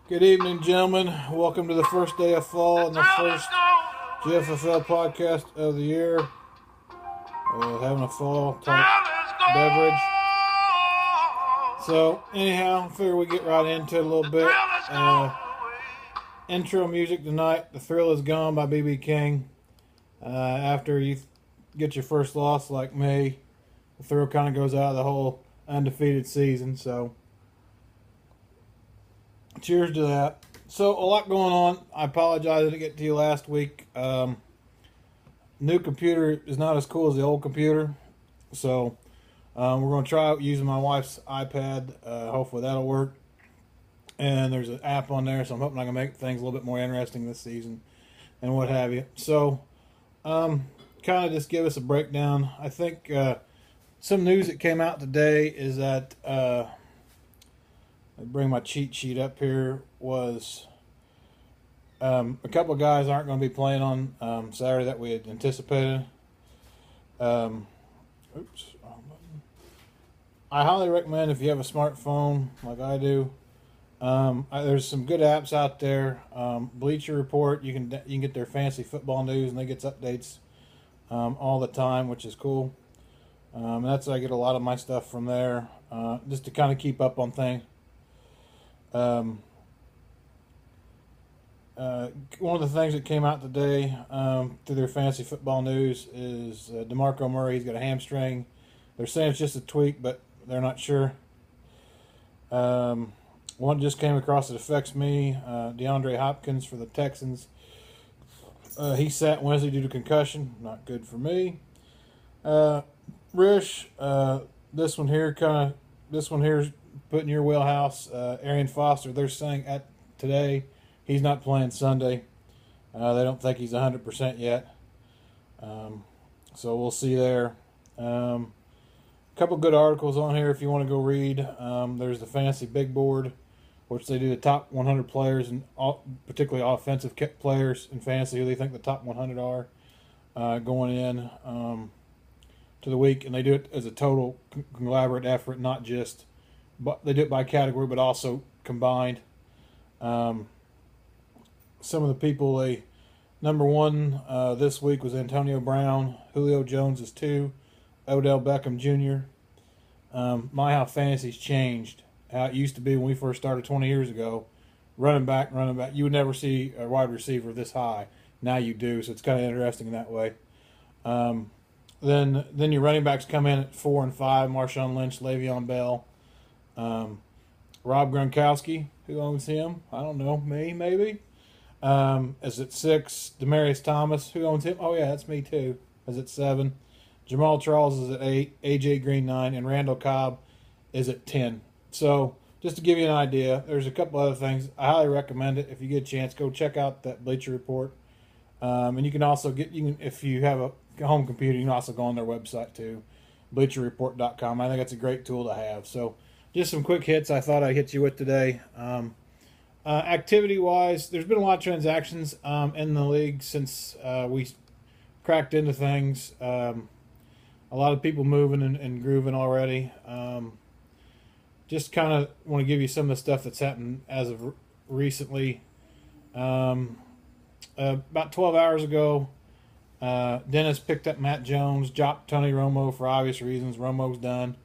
Good evening, gentlemen. Welcome to the first day of fall and the first Gffl podcast of the year. Having a fall type beverage. So, anyhow, I figure we get right into it a little bit. Intro music tonight, The Thrill Is Gone by B.B. King. After you get your first loss like me, the thrill kind of goes out of the whole undefeated season. So, cheers to that. So, a lot going on. I apologize I didn't get to you last week. New computer is not as cool as the old computer. So, we're going to try out using my wife's iPad. Hopefully that'll work. And there's an app on there, so I'm hoping I can make things a little bit more interesting this season and what have you. So, kind of just give us a breakdown. I think some news that came out today is that I bring my cheat sheet up here, was a couple of guys aren't going to be playing on Saturday that we had anticipated. Oops. I highly recommend, if you have a smartphone like I do, there's some good apps out there. Bleacher Report, you can get their fantasy football news, and they get updates all the time, which is cool. That's I get a lot of my stuff from there, just to kind of keep up on things. One of the things that came out today through their fantasy football news is DeMarco Murray. He's got a hamstring. They're saying it's just a tweak, but they're not sure. One just came across that affects me. DeAndre Hopkins for the Texans. He sat Wednesday due to concussion. Not good for me. Rish, this one here's put in your wheelhouse. Arian Foster, they're saying today he's not playing Sunday. They don't think he's 100% yet. So we'll see there. A couple good articles on here if you want to go read. There's the Fantasy Big Board, which they do the top 100 players, and particularly offensive players in fantasy, who they think the top 100 are going in to the week. And they do it as a total conglomerate effort, not just, but they do it by category, but also combined. Some of the people number one this week was Antonio Brown. Julio Jones is 2. Odell Beckham Jr. How fantasy's changed. How it used to be when we first started 20 years ago. Running back. You would never see a wide receiver this high. Now you do, so it's kind of interesting in that way. Then your running backs come in at 4 and 5. Marshawn Lynch, Le'Veon Bell. Rob Gronkowski, who owns him? I don't know. Me, maybe. Is at 6. Demaryius Thomas, who owns him? Oh, yeah, that's me too. Is at 7. Jamal Charles is at 8. A.J. Green, 9. And Randall Cobb is at 10. So, just to give you an idea, there's a couple other things. I highly recommend it. If you get a chance, go check out that Bleacher Report. And you can also if you have a home computer, you can also go on their website too, bleacherreport.com. I think that's a great tool to have. So, just some quick hits I thought I'd hit you with today. Activity-wise, there's been a lot of transactions in the league since we cracked into things. A lot of people moving and grooving already. Just kind of want to give you some of the stuff that's happened as of recently. About 12 hours ago, Dennis picked up Matt Jones, dropped Tony Romo for obvious reasons. Romo's done.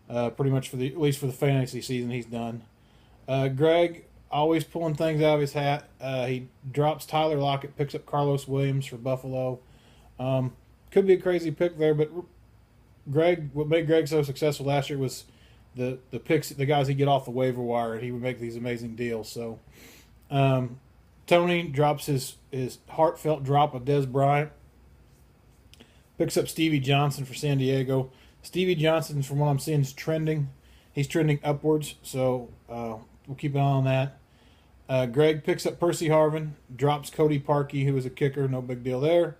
Pretty much at least for the fantasy season, he's done. Greg, always pulling things out of his hat. He drops Tyler Lockett, picks up Carlos Williams for Buffalo. Could be a crazy pick there, but what made Greg so successful last year was the picks, the guys he'd get off the waiver wire, and he would make these amazing deals. So, Tony drops his heartfelt drop of Dez Bryant, picks up Stevie Johnson for San Diego. Stevie Johnson, from what I'm seeing, is trending. He's trending upwards, so we'll keep an eye on that. Greg picks up Percy Harvin, drops Cody Parkey, who was a kicker. No big deal there.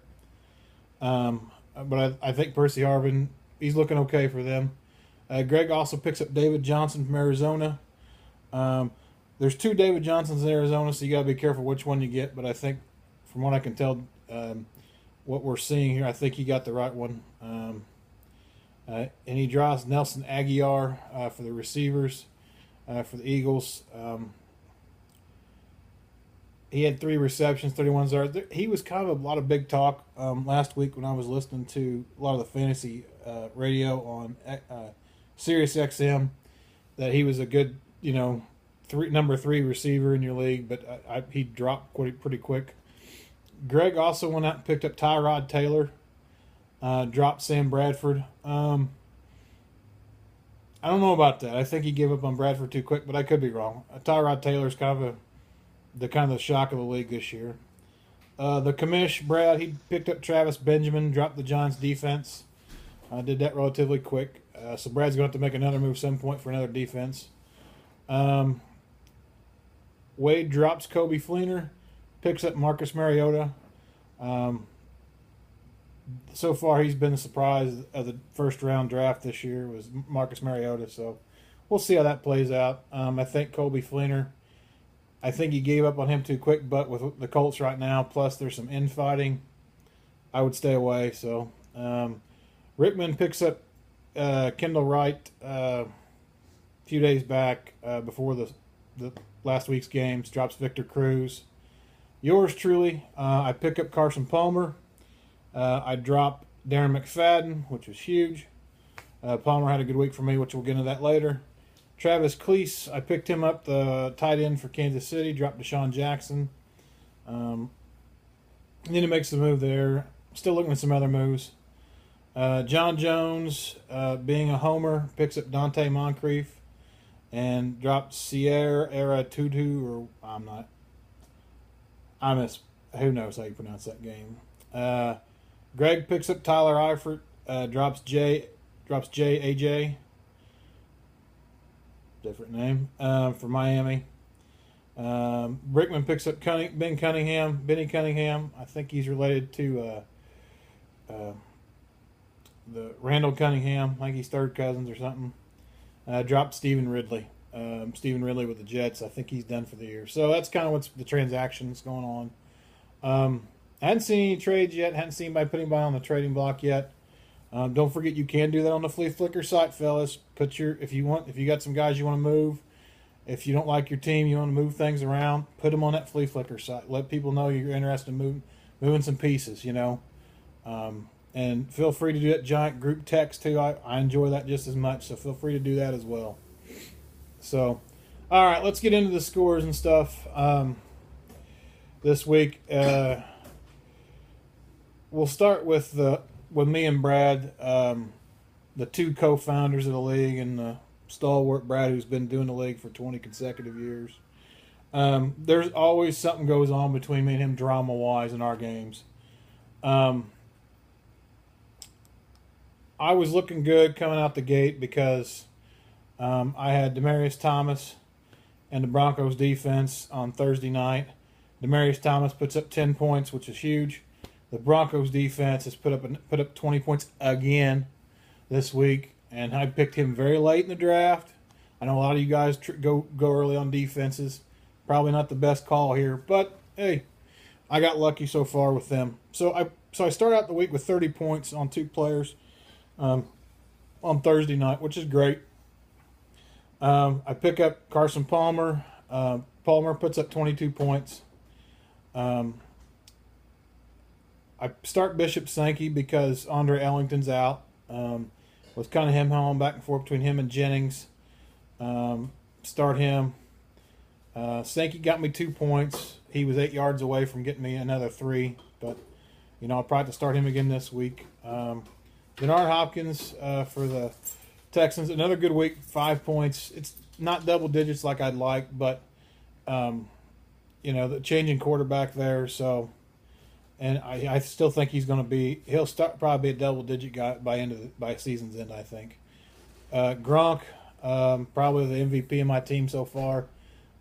But I think Percy Harvin, he's looking okay for them. Greg also picks up David Johnson from Arizona. There's 2 David Johnsons in Arizona, so you got to be careful which one you get. But I think, from what I can tell, what we're seeing here, I think he got the right one. And he draws Nelson Aguilar for the receivers for the Eagles. He had 3 receptions, 31 yards. He was kind of a lot of big talk last week when I was listening to a lot of the fantasy radio on Sirius XM, that he was a good, number 3 receiver in your league, but he dropped pretty quick. Greg also went out and picked up Tyrod Taylor, dropped Sam Bradford. I don't know about that. I think he gave up on Bradford too quick, but I could be wrong. Tyrod Taylor's kind of the shock of the league this year. The commish, Brad, he picked up Travis Benjamin, dropped the Giants defense. Did that relatively quick. So Brad's going to have to make another move some point for another defense. Wade drops Kobe Fleener, picks up Marcus Mariota. So far, he's been the surprise of the first round draft this year was Marcus Mariota. So we'll see how that plays out. I think Kobe Fleener, I think he gave up on him too quick, but with the Colts right now, plus there's some infighting, I would stay away. So Rickman picks up Kendall Wright a few days back before the last week's games, drops Victor Cruz. Yours truly, I pick up Carson Palmer. I drop Darren McFadden, which was huge. Palmer had a good week for me, which we'll get into that later. Travis Cleese, I picked him up, the tight end for Kansas City, dropped Deshaun Jackson. Need to make some move there. Still looking at some other moves. John Jones, being a homer, picks up Dante Moncrief and dropped Sierra Tutu, or who knows how you pronounce that game. Greg picks up Tyler Eifert, drops AJ, different name, for Miami. Brickman picks up Benny Cunningham. I think he's related to the Randall Cunningham. I think he's third cousins or something. Dropped Stephen Ridley. Stephen Ridley with the Jets. I think he's done for the year. So that's kind of what's the transactions going on. I hadn't seen any trades yet. Hadn't seen anybody putting by on the trading block yet. Don't forget you can do that on the Flea Flicker site, fellas. If you got some guys you want to move, if you don't like your team, you want to move things around, put them on that Flea Flicker site. Let people know you're interested in moving some pieces, and feel free to do that giant group text too. I enjoy that just as much, so feel free to do that as well. So, all right, let's get into the scores and stuff this week. We'll start with me and Brad, the two co-founders of the league, and the stalwart Brad, who's been doing the league for 20 consecutive years. There's always something goes on between me and him drama-wise in our games. I was looking good coming out the gate because I had Demaryius Thomas and the Broncos defense on Thursday night. Demaryius Thomas puts up 10 points, which is huge. The Broncos defense has put up 20 points again this week, and I picked him very late in the draft. I know a lot of you guys go early on defenses. Probably not the best call here, but hey, I got lucky so far with them. So I start out the week with 30 points on 2 players on Thursday night, which is great. I pick up Carson Palmer. Palmer puts up 22 points. I start Bishop Sankey because Andre Ellington's out. Was kind of him-hawing back and forth between him and Jennings. Start him. Sankey got me 2 points. He was 8 yards away from getting me another 3, but I'll probably have to start him again this week. Bernard Hopkins for the Texans, another good week, 5 points. It's not double digits like I'd like, but the changing quarterback there, so. And I still think he'll probably be a double-digit guy by season's end, I think. Gronk, probably the MVP of my team so far.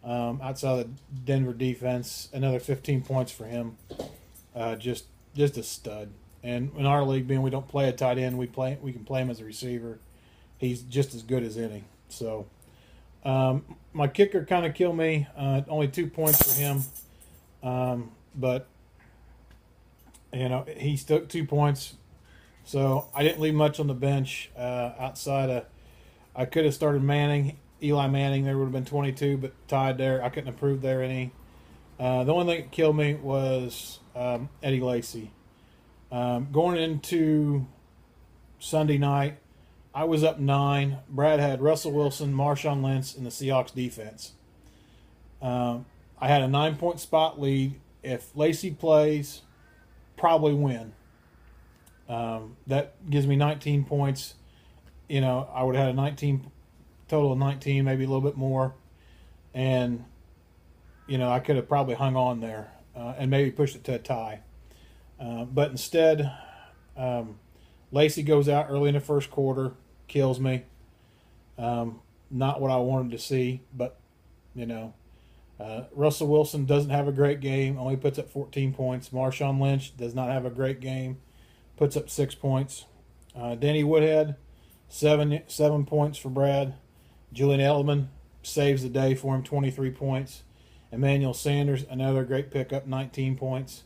Outside of the Denver defense, another 15 points for him. Just a stud. And in our league, being we don't play a tight end, we can play him as a receiver. He's just as good as any. So my kicker kind of killed me. Only 2 points for him, but. He took 2 points, so I didn't leave much on the bench outside of I could have started Eli Manning. There would have been 22, but tied there. I couldn't approve there any. The only thing that killed me was Eddie Lacy. Going into Sunday night, I was up 9. Brad had Russell Wilson, Marshawn Lynch, and the Seahawks defense. I had a 9-point spot lead. If Lacy plays, probably win. That gives me 19 points. I would have had a 19 total of 19, maybe a little bit more, and I could have probably hung on there and maybe pushed it to a tie. But instead, Lacy goes out early in the first quarter, kills me. Not what I wanted to see, but Russell Wilson doesn't have a great game, only puts up 14 points. Marshawn Lynch does not have a great game, puts up 6 points. Danny Woodhead, 7 points for Brad. Julian Edelman saves the day for him, 23 points. Emmanuel Sanders, another great pickup, 19 points.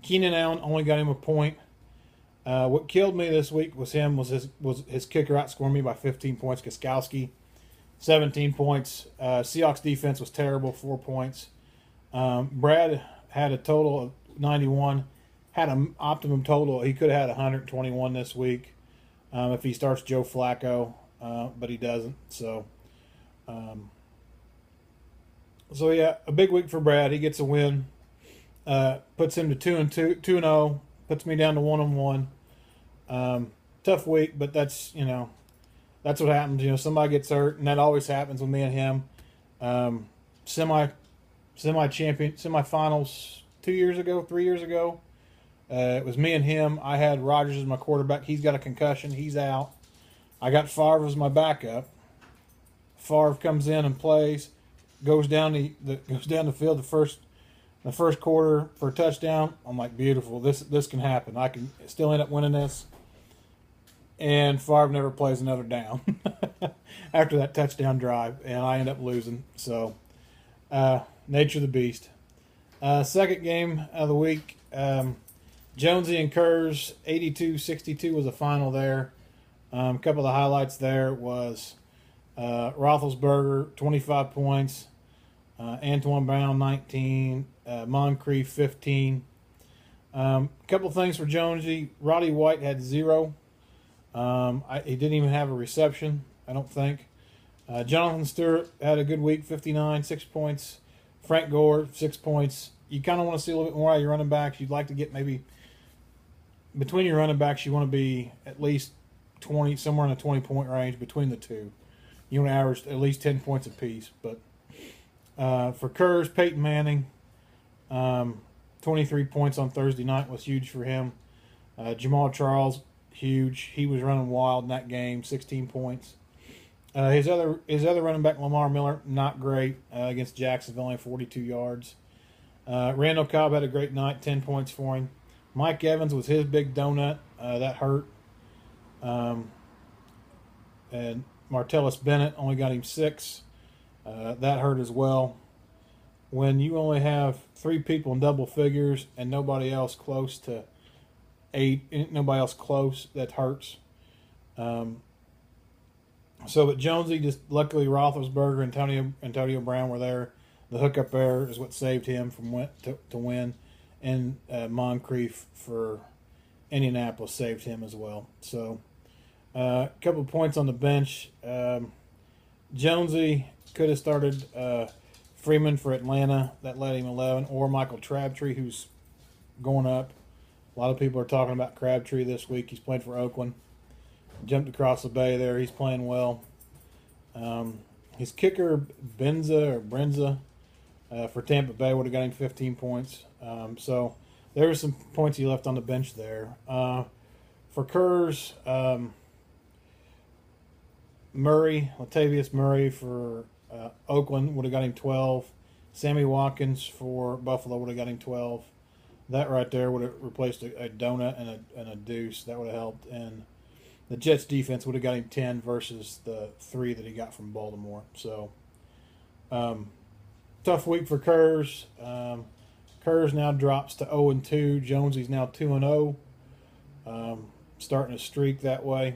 Keenan Allen only got him a point. What killed me this week was his kicker outscoring me by 15 points. Gffl, 17 points. Seahawks defense was terrible, 4 points. Brad had a total of 91. Had an optimum total. He could have had 121 this week if he starts Joe Flacco, but he doesn't. So yeah, a big week for Brad. He gets a win. Puts him to 2-0. Puts me down to 1-1. Tough week, but that's what happens. Somebody gets hurt, and that always happens with me and him. Semifinals 3 years ago. It was me and him. I had Rodgers as my quarterback. He's got a concussion. He's out. I got Favre as my backup. Favre comes in and plays, goes down the field the first quarter for a touchdown. I'm like, beautiful. This can happen. I can still end up winning this. And Favre never plays another down after that touchdown drive, and I end up losing. So, nature of the beast. Second game of the week, Jonesy and Kurz, 82-62 was the final there. A couple of the highlights there was Roethlisberger, 25 points. Antoine Brown, 19. Moncrief, 15. Couple of things for Jonesy. Roddy White had 0. He didn't even have a reception, I don't think. Jonathan Stewart had a good week, 59, 6 points. Frank Gore, 6 points. You kind of want to see a little bit more out of your running backs. You'd like to get maybe between your running backs, you want to be at least 20, somewhere in the 20-point range between the two. You want to average at least 10 points apiece. But for Kurz, Peyton Manning, 23 points on Thursday night was huge for him. Jamal Charles, huge. He was running wild in that game, 16 points. His other running back, Lamar Miller, not great against Jacksonville, only 42 yards. Randall Cobb had a great night, 10 points for him. Mike Evans was his big donut. That hurt. And Martellus Bennett only got him 6. That hurt as well. When you only have 3 people in double figures and nobody else close to 8, nobody else close, that hurts. But Jonesy, just luckily Roethlisberger and Antonio Brown were there. The hookup error is what saved him from to win. And Moncrief for Indianapolis saved him as well. So a couple of points on the bench. Jonesy could have started Freeman for Atlanta. That led him 11. Or Michael Crabtree, who's going up. A lot of people are talking about Crabtree this week. He's played for Oakland. Jumped across the bay there. He's playing well. His kicker, Brenza, for Tampa Bay would have got him 15 points. So there were some points he left on the bench there. For Kurz, Latavius Murray for Oakland would have got him 12. Sammy Watkins for Buffalo would have got him 12. That right there would have replaced a donut and a deuce. That would have helped. And the Jets defense would have got him 10 versus the 3 that he got from Baltimore. So, tough week for Kurz. Kurz now drops to 0-2. Jonesy's now 2-0. Starting a streak that way.